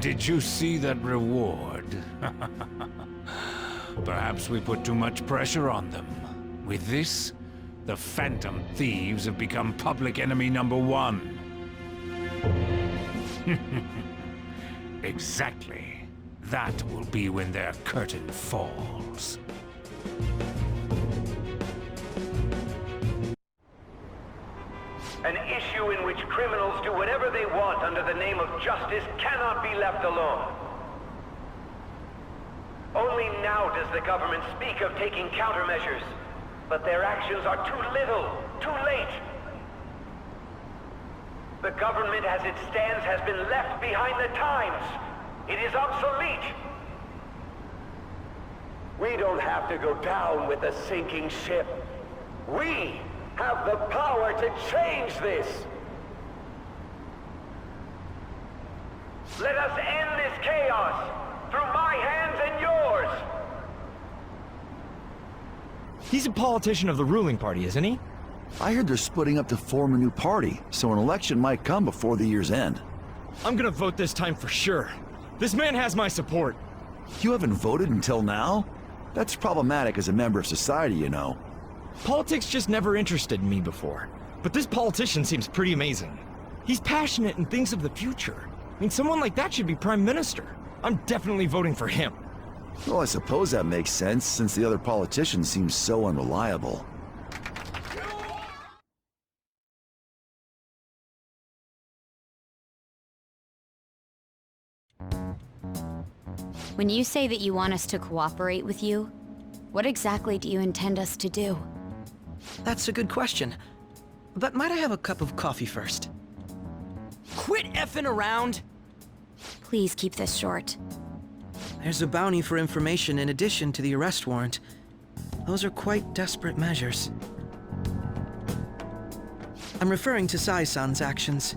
Did you see that reward? Perhaps we put too much pressure on them. With this, the Phantom Thieves have become public enemy #1. Exactly. That will be when their curtain falls. An issue in which criminals do whatever they want under the name of justice cannot be left alone. Only now does the government speak of taking countermeasures, but their actions are too little, too late. The government as it stands has been left behind the times. It is obsolete. We don't have to go down with a sinking ship. We have the power to change this. Let us end this chaos through my hands and yours. He's a politician of the ruling party, isn't he? I heard they're splitting up to form a new party, so an election might come before the year's end. I'm gonna vote this time for sure. This man has my support. You haven't voted until now? That's problematic as a member of society, you know. Politics just never interested me before. But this politician seems pretty amazing. He's passionate and thinks of the future. I mean, someone like that should be prime minister. I'm definitely voting for him. Well, I suppose that makes sense, since the other politicians seem so unreliable. When you say that you want us to cooperate with you, what exactly do you intend us to do? That's a good question. But might I have a cup of coffee first? Quit effing around! Please keep this short. There's a bounty for information in addition to the arrest warrant. Those are quite desperate measures. I'm referring to Sae-san's actions.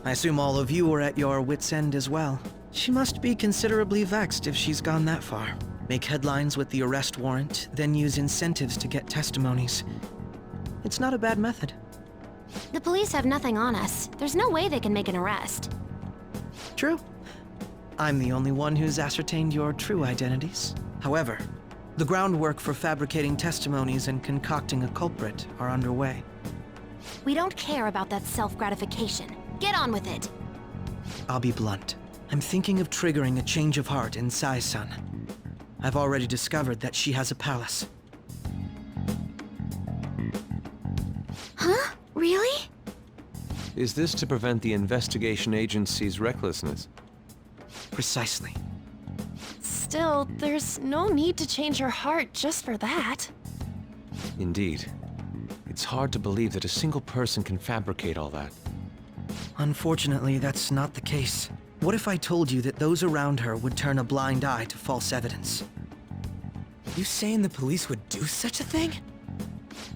I assume all of you are at your wits' end as well. She must be considerably vexed if she's gone that far. Make headlines with the arrest warrant, then use incentives to get testimonies. It's not a bad method. The police have nothing on us. There's no way they can make an arrest. True. I'm the only one who's ascertained your true identities. However, the groundwork for fabricating testimonies and concocting a culprit are underway. We don't care about that self-gratification. Get on with it. I'll be blunt. I'm thinking of triggering a change of heart in Sae-san. I've already discovered that she has a palace. Huh? Really? Is this to prevent the investigation agency's recklessness? Precisely. Still, there's no need to change her heart just for that. Indeed. It's hard to believe that a single person can fabricate all that. Unfortunately, that's not the case. What if I told you that those around her would turn a blind eye to false evidence? You saying the police would do such a thing?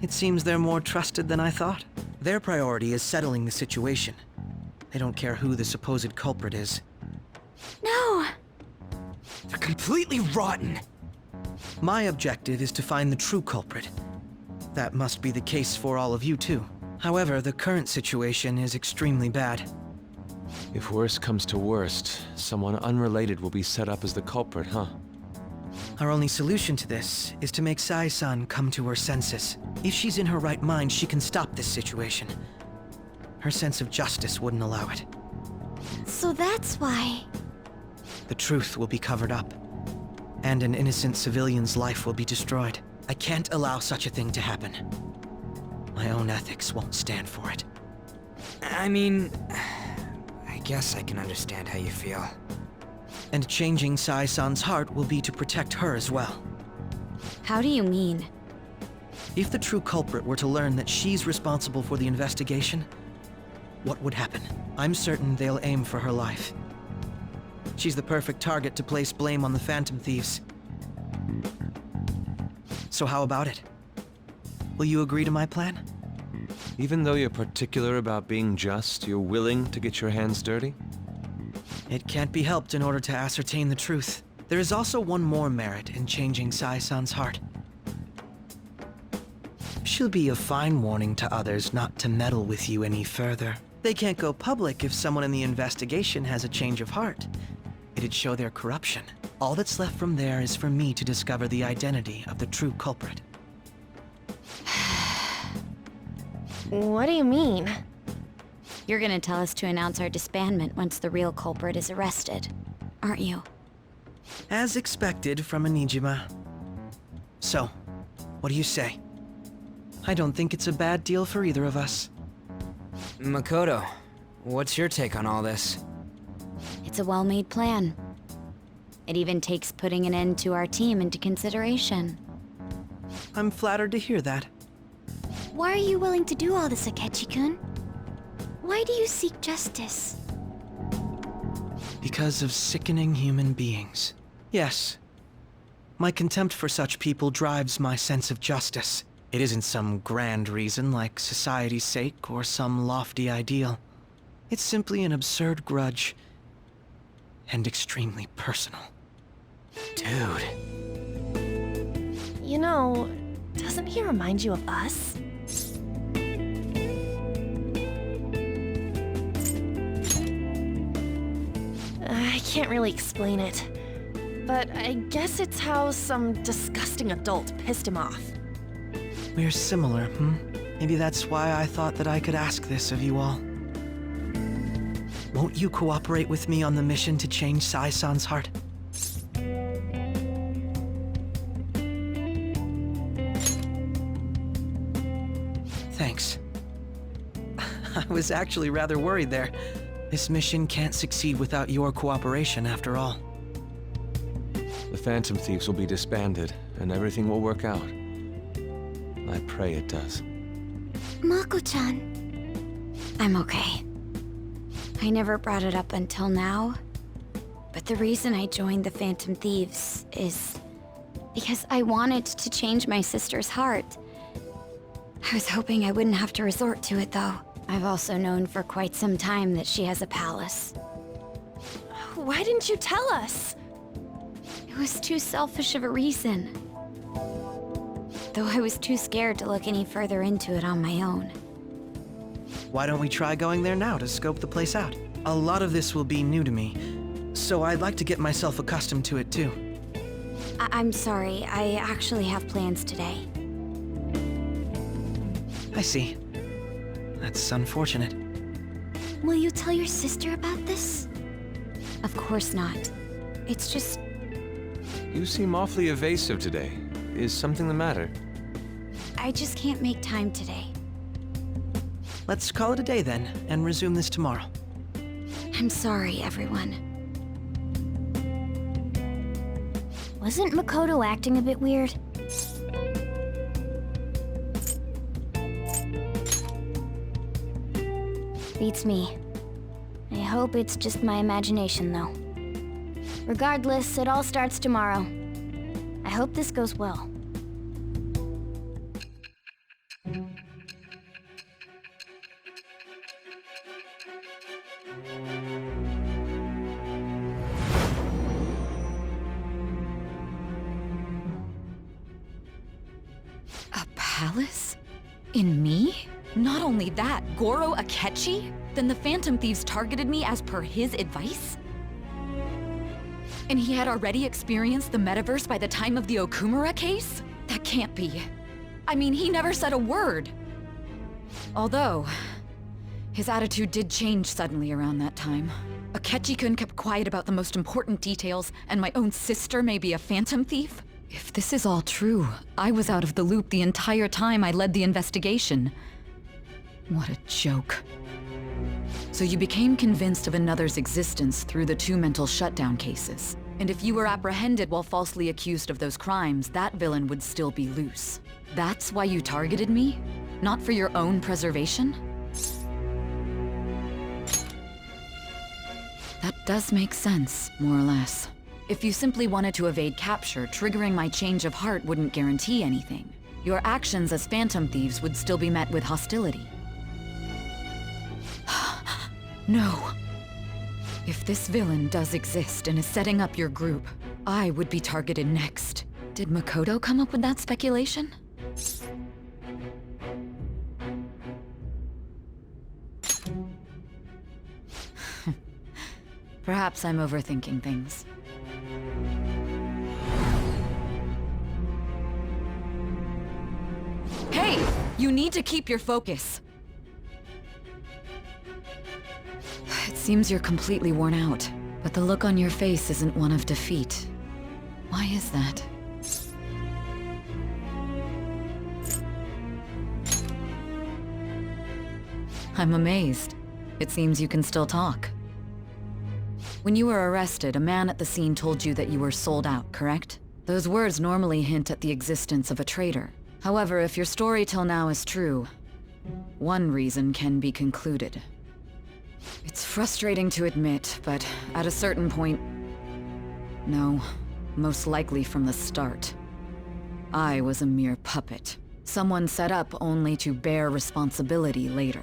It seems they're more trusted than I thought. Their priority is settling the situation. They don't care who the supposed culprit is. No! They're completely rotten! My objective is to find the true culprit. That must be the case for all of you too. However, the current situation is extremely bad. If worst comes to worst, someone unrelated will be set up as the culprit, huh? Our only solution to this is to make Sae-san come to her senses. If she's in her right mind, she can stop this situation. Her sense of justice wouldn't allow it. So that's why... The truth will be covered up, and an innocent civilian's life will be destroyed. I can't allow such a thing to happen. My own ethics won't stand for it. I mean... I guess I can understand how you feel. And changing Sae-san's heart will be to protect her as well. How do you mean? If the true culprit were to learn that she's responsible for the investigation, what would happen? I'm certain they'll aim for her life. She's the perfect target to place blame on the Phantom Thieves. So how about it? Will you agree to my plan? Even though you're particular about being just, you're willing to get your hands dirty? It can't be helped in order to ascertain the truth. There is also one more merit in changing Sae-san's heart. She'll be a fine warning to others not to meddle with you any further. They can't go public if someone in the investigation has a change of heart. It'd show their corruption. All that's left from there is for me to discover the identity of the true culprit. What do you mean? You're gonna tell us to announce our disbandment once the real culprit is arrested, aren't you? As expected from a Nijima. So, what do you say? I don't think it's a bad deal for either of us. Makoto, what's your take on all this? It's a well-made plan. It even takes putting an end to our team into consideration. I'm flattered to hear that. Why are you willing to do all this, Akechi-kun? Why do you seek justice? Because of sickening human beings. Yes. My contempt for such people drives my sense of justice. It isn't some grand reason like society's sake or some lofty ideal. It's simply an absurd grudge. And extremely personal. Dude. You know, doesn't he remind you of us? I can't really explain it, but I guess it's how some disgusting adult pissed him off. We're similar, Maybe that's why I thought that I could ask this of you all. Won't you cooperate with me on the mission to change Sae-san's heart? Thanks. I was actually rather worried there. This mission can't succeed without your cooperation, after all. The Phantom Thieves will be disbanded, and everything will work out. I pray it does. Mako-chan. I'm okay. I never brought it up until now, but the reason I joined the Phantom Thieves is because I wanted to change my sister's heart. I was hoping I wouldn't have to resort to it, though. I've also known for quite some time that she has a palace. Why didn't you tell us? It was too selfish of a reason. Though I was too scared to look any further into it on my own. Why don't we try going there now to scope the place out? A lot of this will be new to me, so I'd like to get myself accustomed to it too. I'm sorry, I actually have plans today. I see. That's unfortunate. Will you tell your sister about this? Of course not. It's just... You seem awfully evasive today. Is something the matter? I just can't make time today. Let's call it a day then, and resume this tomorrow. I'm sorry, everyone. Wasn't Makoto acting a bit weird? Beats me. I hope it's just my imagination, though. Regardless, it all starts tomorrow. I hope this goes well. A palace? In me? Not only that, Goro Akechi? Then the Phantom Thieves targeted me as per his advice? And he had already experienced the metaverse by the time of the Okumura case? That can't be. I mean, he never said a word. Although, his attitude did change suddenly around that time. Akechi-kun kept quiet about the most important details, and my own sister may be a Phantom Thief? If this is all true, I was out of the loop the entire time I led the investigation. What a joke. So you became convinced of another's existence through the two mental shutdown cases. And if you were apprehended while falsely accused of those crimes, that villain would still be loose. That's why you targeted me? Not for your own preservation? That does make sense, more or less. If you simply wanted to evade capture, triggering my change of heart wouldn't guarantee anything. Your actions as Phantom Thieves would still be met with hostility. No. If this villain does exist and is setting up your group, I would be targeted next. Did Makoto come up with that speculation? Perhaps I'm overthinking things. Hey! You need to keep your focus. It seems you're completely worn out, but the look on your face isn't one of defeat. Why is that? I'm amazed. It seems you can still talk. When you were arrested, a man at the scene told you that you were sold out, correct? Those words normally hint at the existence of a traitor. However, if your story till now is true, one reason can be concluded. It's frustrating to admit, but at a certain point... No, most likely from the start. I was a mere puppet. Someone set up only to bear responsibility later.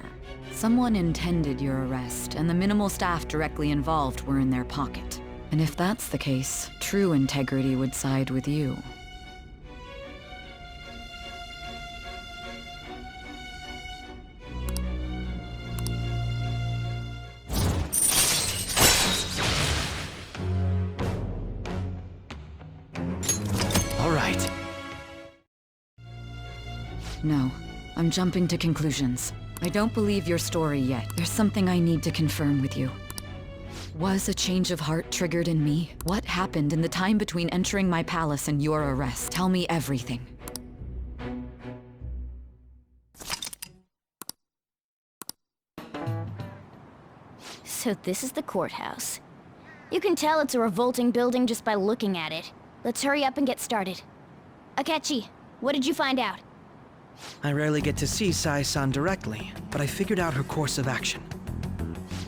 Someone intended your arrest, and the minimal staff directly involved were in their pocket. And if that's the case, true integrity would side with you. All right. No, I'm jumping to conclusions. I don't believe your story yet. There's something I need to confirm with you. Was a change of heart triggered in me? What happened in the time between entering my palace and your arrest? Tell me everything. So this is the courthouse. You can tell it's a revolting building just by looking at it. Let's hurry up and get started. Akechi, what did you find out? I rarely get to see Sae-san directly, but I figured out her course of action.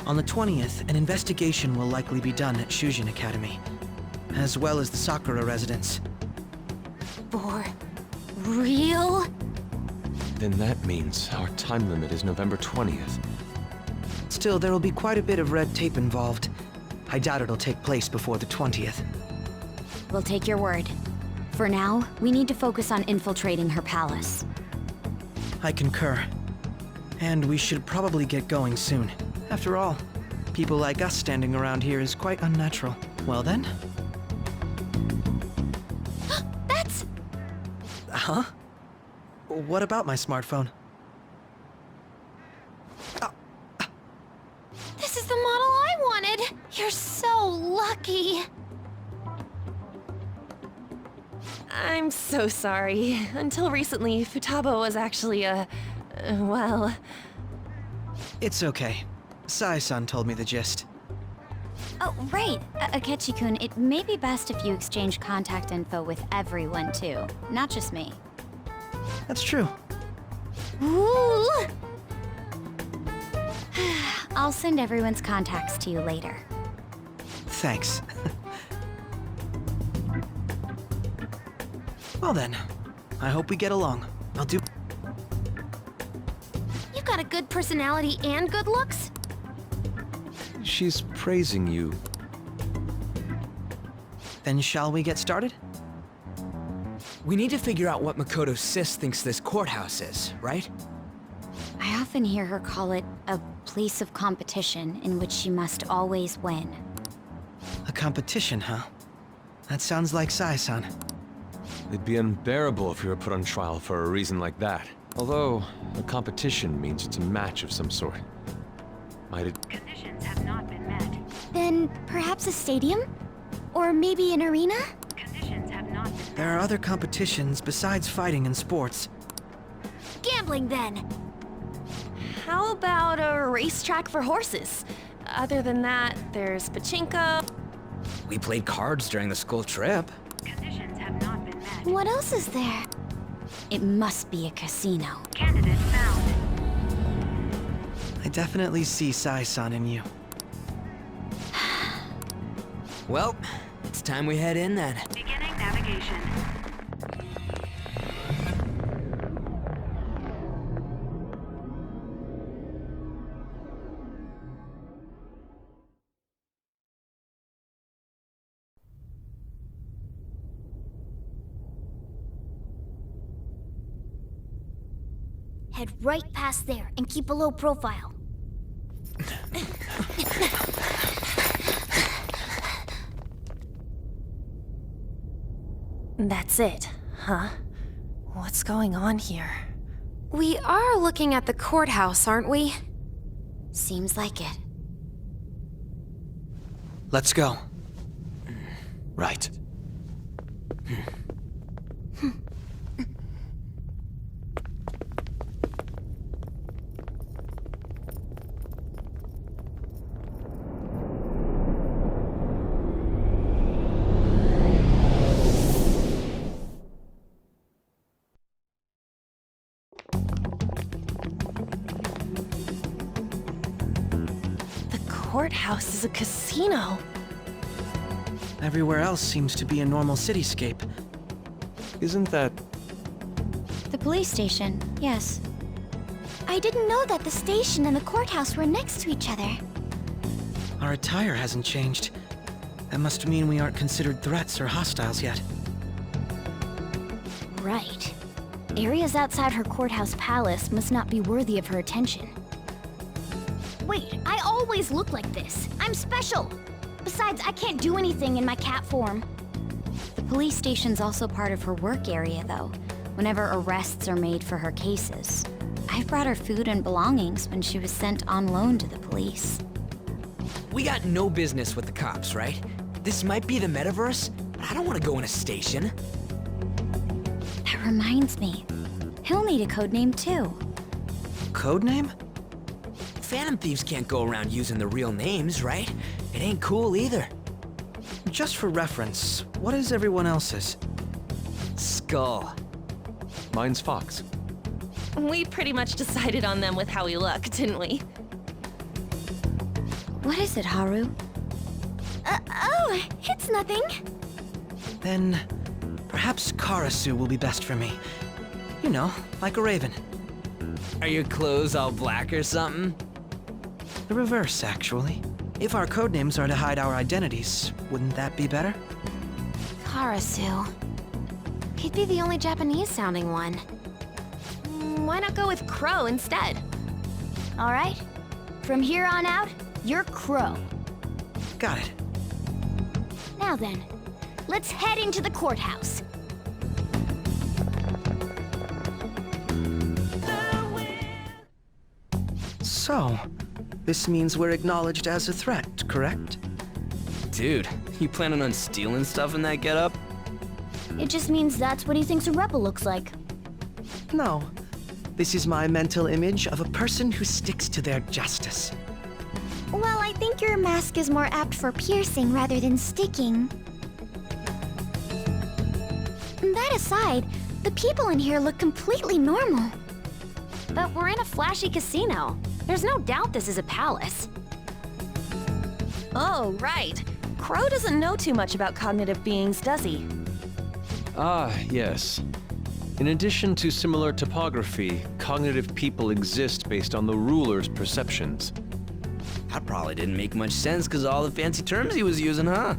On the 20th, an investigation will likely be done at Shujin Academy, as well as the Sakura residence. For real? Then that means our time limit is November 20th. Still, there will be quite a bit of red tape involved. I doubt it'll take place before the 20th. We'll take your word. For now, we need to focus on infiltrating her palace. I concur. And we should probably get going soon. After all, people like us standing around here is quite unnatural. Well then? That's... Huh? What about my smartphone? This is the model I wanted! You're so lucky! I'm so sorry. Until recently, Futaba was actually well... It's okay. Sae-san told me the gist. Oh, right. Akechi-kun, it may be best if you exchange contact info with everyone, too. Not just me. That's true. Ooh! I'll send everyone's contacts to you later. Thanks. Well then, I hope we get along. I'll do... You got a good personality and good looks? She's praising you. Then shall we get started? We need to figure out what Makoto Sis thinks this courthouse is, right? I often hear her call it a place of competition in which she must always win. A competition, huh? That sounds like Sae-san. It'd be unbearable if we were put on trial for a reason like that. Although, a competition means it's a match of some sort. Might it... Conditions have not been met. Then perhaps a stadium? Or maybe an arena? Conditions have not been met. There are other competitions besides fighting and sports. Gambling, then! How about a racetrack for horses? Other than that, there's pachinko... We played cards during the school trip. Conditions have not been met. What else is there? It must be a casino. Candidate found. I definitely see Sae-san in you. Well, it's time we head in then. Beginning navigation. Head right past there and keep a low profile. That's it, huh? What's going on here? We are looking at the courthouse, aren't we? Seems like it. Let's go. Right. The courthouse is a casino. Everywhere else seems to be a normal cityscape. Isn't that... The police station, yes. I didn't know that the station and the courthouse were next to each other. Our attire hasn't changed. That must mean we aren't considered threats or hostiles yet. Right. Areas outside her courthouse palace must not be worthy of her attention. Wait, I always look like this. I'm special. Besides, I can't do anything in my cat form. The police station's also part of her work area, though, whenever arrests are made for her cases. I've brought her food and belongings when she was sent on loan to the police. We got no business with the cops, right? This might be the metaverse, but I don't want to go in a station. That reminds me. He'll need a code name, too. Codename? Phantom thieves can't go around using the real names, right? It ain't cool either. Just for reference, what is everyone else's? Skull. Mine's Fox. We pretty much decided on them with how we look, didn't we? What is it, Haru? Oh, it's nothing. Then, perhaps Karasu will be best for me. You know, like a raven. Are your clothes all black or something? The reverse, actually. If our codenames are to hide our identities, wouldn't that be better? Karasu. He'd be the only Japanese-sounding one. Why not go with Crow instead? All right. From here on out, you're Crow. Got it. Now then, let's head into the courthouse. So, this means we're acknowledged as a threat, correct? Dude, you planning on stealing stuff in that getup? It just means that's what he thinks a rebel looks like. No. This is my mental image of a person who sticks to their justice. Well, I think your mask is more apt for piercing rather than sticking. That aside, the people in here look completely normal. But we're in a flashy casino. There's no doubt this is a palace. Oh, right. Crow doesn't know too much about cognitive beings, does he? Ah, yes. In addition to similar topography, cognitive people exist based on the ruler's perceptions. That probably didn't make much sense because of all the fancy terms he was using, huh?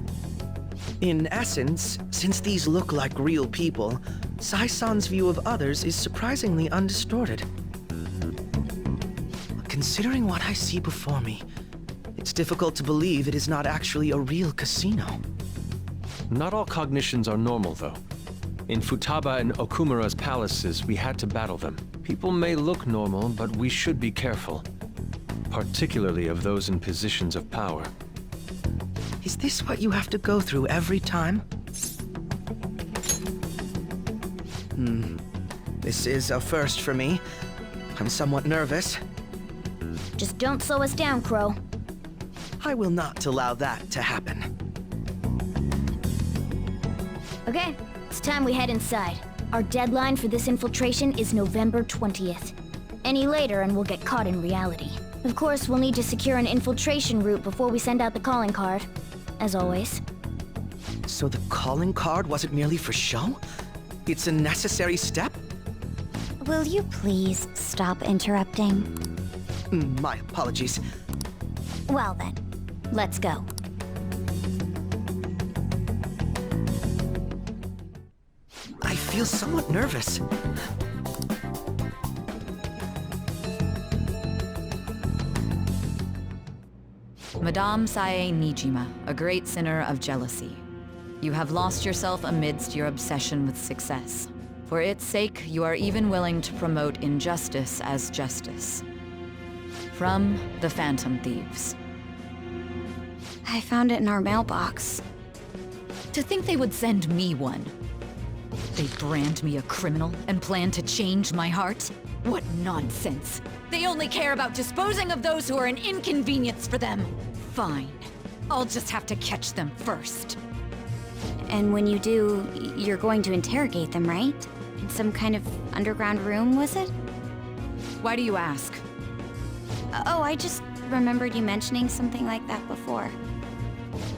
In essence, since these look like real people, Sae-san's view of others is surprisingly undistorted. Considering what I see before me, it's difficult to believe it is not actually a real casino. Not all cognitions are normal, though. In Futaba and Okumura's palaces, we had to battle them. People may look normal, but we should be careful. Particularly of those in positions of power. Is this what you have to go through every time? This is a first for me. I'm somewhat nervous. Just don't slow us down, Crow. I will not allow that to happen. Okay, it's time we head inside. Our deadline for this infiltration is November 20th. Any later and we'll get caught in reality. Of course, we'll need to secure an infiltration route before we send out the calling card. As always. So the calling card wasn't merely for show? It's a necessary step? Will you please stop interrupting? My apologies. Well then, let's go. I feel somewhat nervous. Madame Sae Nijima, a great sinner of jealousy. You have lost yourself amidst your obsession with success. For its sake, you are even willing to promote injustice as justice. From the Phantom Thieves. I found it in our mailbox. To think they would send me one. They brand me a criminal and plan to change my heart? What nonsense! They only care about disposing of those who are an inconvenience for them. Fine. I'll just have to catch them first. And when you do, you're going to interrogate them, right? In some kind of underground room, was it? Why do you ask? Oh, I just remembered you mentioning something like that before.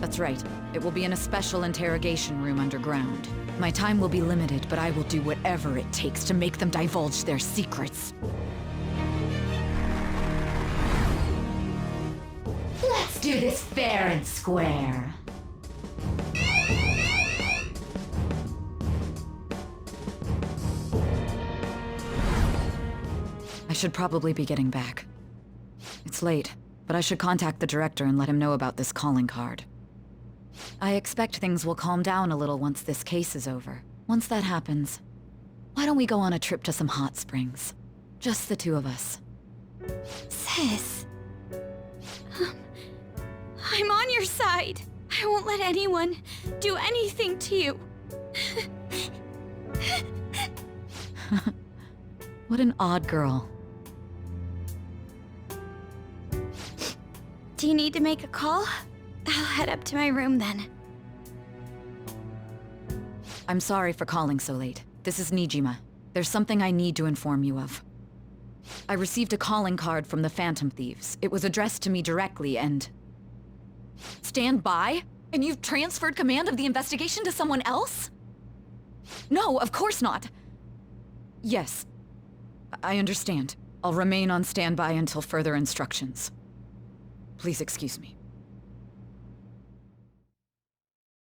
That's right. It will be in a special interrogation room underground. My time will be limited, but I will do whatever it takes to make them divulge their secrets. Let's do this fair and square. I should probably be getting back. It's late, but I should contact the director and let him know about this calling card. I expect things will calm down a little once this case is over. Once that happens, why don't we go on a trip to some hot springs? Just the two of us. Sis. I'm on your side. I won't let anyone do anything to you. What an odd girl. Do you need to make a call? I'll head up to my room then. I'm sorry for calling so late. This is Nijima. There's something I need to inform you of. I received a calling card from the Phantom Thieves. It was addressed to me directly and... Stand by? And you've transferred command of the investigation to someone else? No, of course not. Yes. I understand. I'll remain on standby until further instructions. Please excuse me.